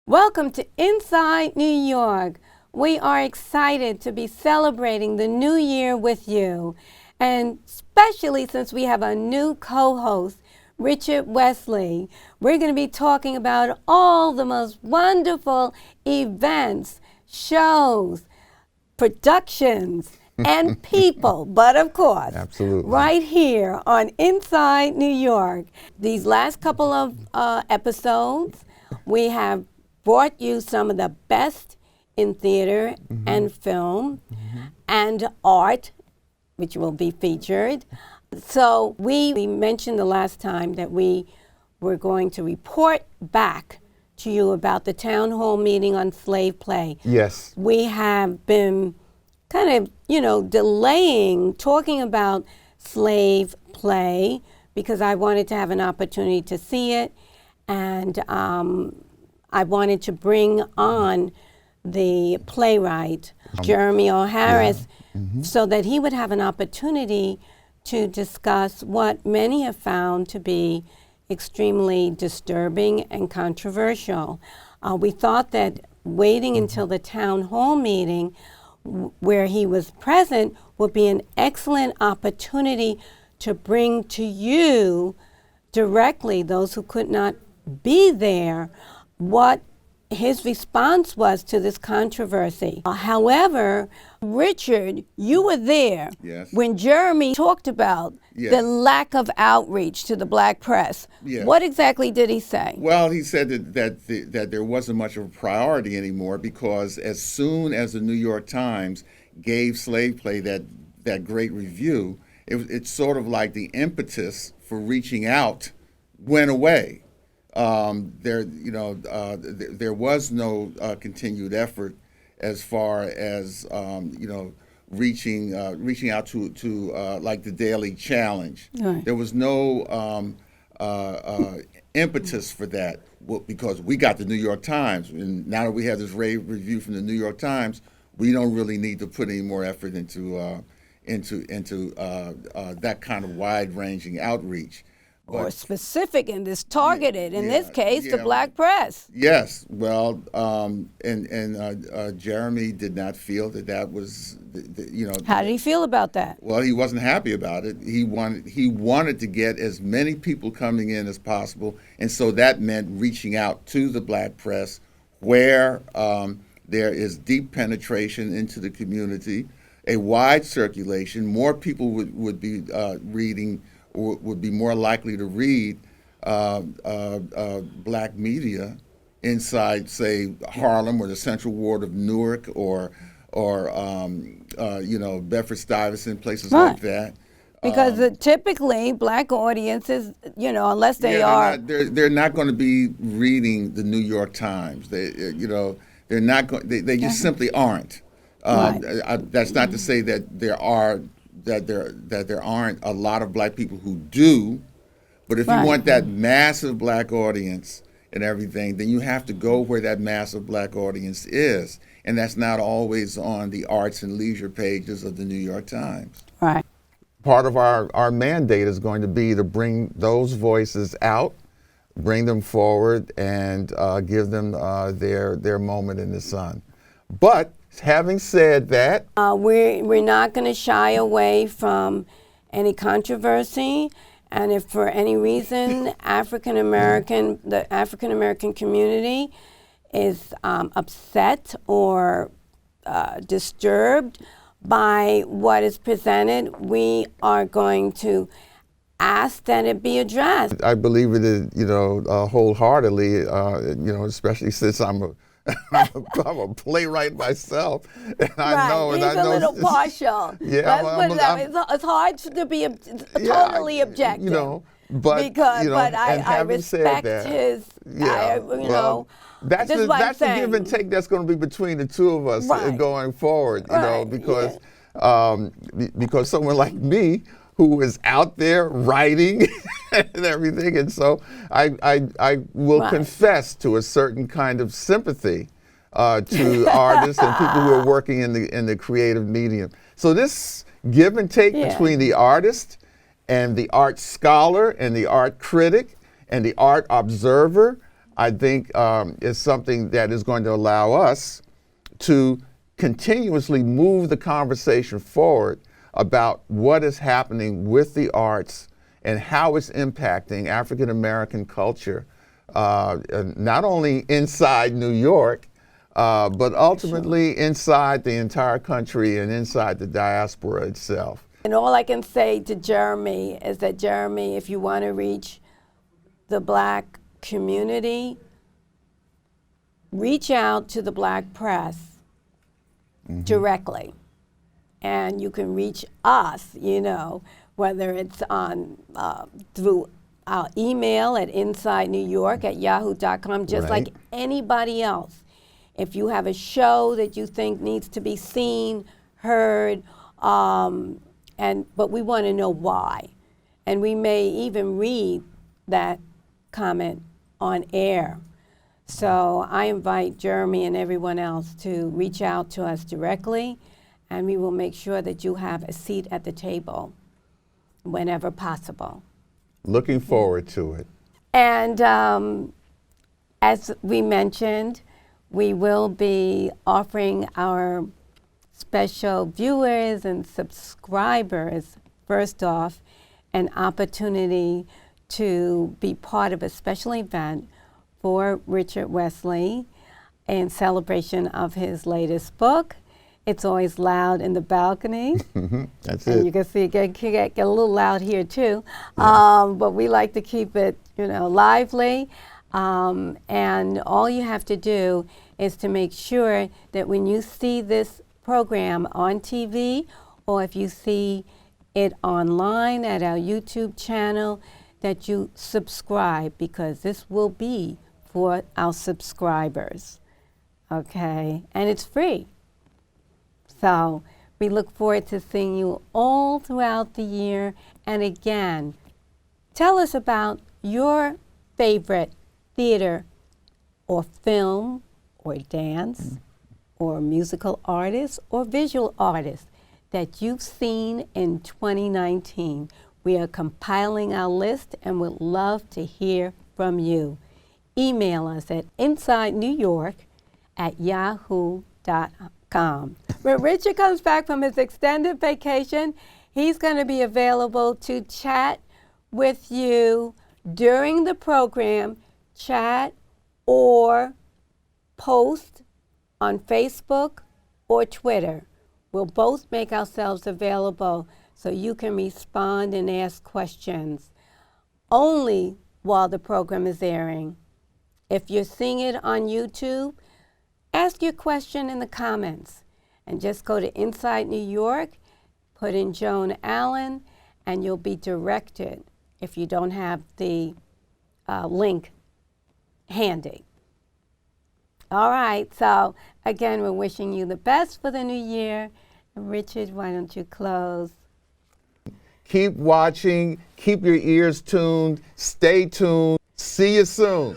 Welcome to Inside New York. We are excited to be celebrating the new year with you, and especially since we have a new co-host, Richard Wesley. We're going to be talking about all the most wonderful events, shows, productions, and people, but of course, Absolutely. right here on Inside New York. These last couple of episodes, we have brought you some of the best in theater and film and art, which will be featured. So we mentioned the last time that we were going to report back to you about the town hall meeting on slave play. Yes. We have been kind of, delaying talking about slave play because I wanted to have an opportunity to see it, and I wanted to bring on the playwright, Jeremy O'Harris, so that he would have an opportunity to discuss what many have found to be extremely disturbing and controversial. We thought that waiting until the town hall meeting where he was present would be an excellent opportunity to bring to you directly, those who could not be there, what his response was to this controversy. However, Richard, you were there when Jeremy talked about the lack of outreach to the black press. What exactly did he say? Well, he said that there wasn't much of a priority anymore because as soon as the New York Times gave slave play that great review, it's sort of like the impetus for reaching out went away. There was no continued effort as far as reaching out to like the Daily Challenge. Right. There was no impetus for that because we got the New York Times, and now that we have this rave review from the New York Times, we don't really need to put any more effort into that kind of wide-ranging outreach. Or specific and this targeted, in this case, the black press. Yes, well, and Jeremy did not feel that was, How did he feel about that? Well, he wasn't happy about it. He wanted to get as many people coming in as possible, and so that meant reaching out to the black press where there is deep penetration into the community, a wide circulation, more people would be reading, would be more likely to read black media inside, say, Harlem or the Central Ward of Newark or Bedford-Stuyvesant, places like that. Because typically black audiences, unless they are... They're not going to be reading the New York Times. They're not going. They just simply aren't. That's not to say that there aren't a lot of black people who do, but if you want that massive black audience and everything, then you have to go where that massive black audience is, and that's not always on the arts and leisure pages of the New York Times. Right. Part of our mandate is going to be to bring those voices out, bring them forward, and give them their moment in the sun. But having said that, we're not going to shy away from any controversy, and if for any reason the African American community is upset or disturbed by what is presented, we are going to ask that it be addressed. I believe it is, wholeheartedly, especially since I'm a playwright myself, and I know. He's a little partial. It's hard to be totally objective. But I respect his. That's the give and take that's going to be between the two of us going forward. Because someone like me, who is out there writing and everything. And so I will confess to a certain kind of sympathy to artists and people who are working in the creative medium. So this give and take between the artist and the art scholar and the art critic and the art observer I think is something that is going to allow us to continuously move the conversation forward about what is happening with the arts and how it's impacting African American culture, not only inside New York, but ultimately inside the entire country and inside the diaspora itself. And all I can say to Jeremy is that, Jeremy, if you want to reach the Black community, reach out to the Black press directly. And you can reach us, whether it's on through our email at insidenewyork@yahoo.com, just like anybody else. If you have a show that you think needs to be seen, heard, but we want to know why. And we may even read that comment on air. So I invite Jeremy and everyone else to reach out to us directly, and we will make sure that you have a seat at the table whenever possible. Looking forward to it. And as we mentioned, we will be offering our special viewers and subscribers, first off, an opportunity to be part of a special event for Richard Wesley in celebration of his latest book. It's Always Loud in the Balcony. That's and it. you can see it get a little loud here too. But we like to keep it, lively. And all you have to do is to make sure that when you see this program on TV, or if you see it online at our YouTube channel, that you subscribe, because this will be for our subscribers, okay? And it's free. So we look forward to seeing you all throughout the year. And again, tell us about your favorite theater or film or dance or musical artist or visual artist that you've seen in 2019. We are compiling our list and would love to hear from you. Email us at insidenewyork@yahoo.com. When Richard comes back from his extended vacation, he's going to be available to chat with you during the program, chat or post on Facebook or Twitter. We'll both make ourselves available so you can respond and ask questions only while the program is airing. If you're seeing it on YouTube, ask your question in the comments and just go to Inside New York, put in Joan Allen, and you'll be directed if you don't have the link handy. All right, so again, we're wishing you the best for the new year. Richard, why don't you close? Keep watching, keep your ears tuned, stay tuned. See you soon.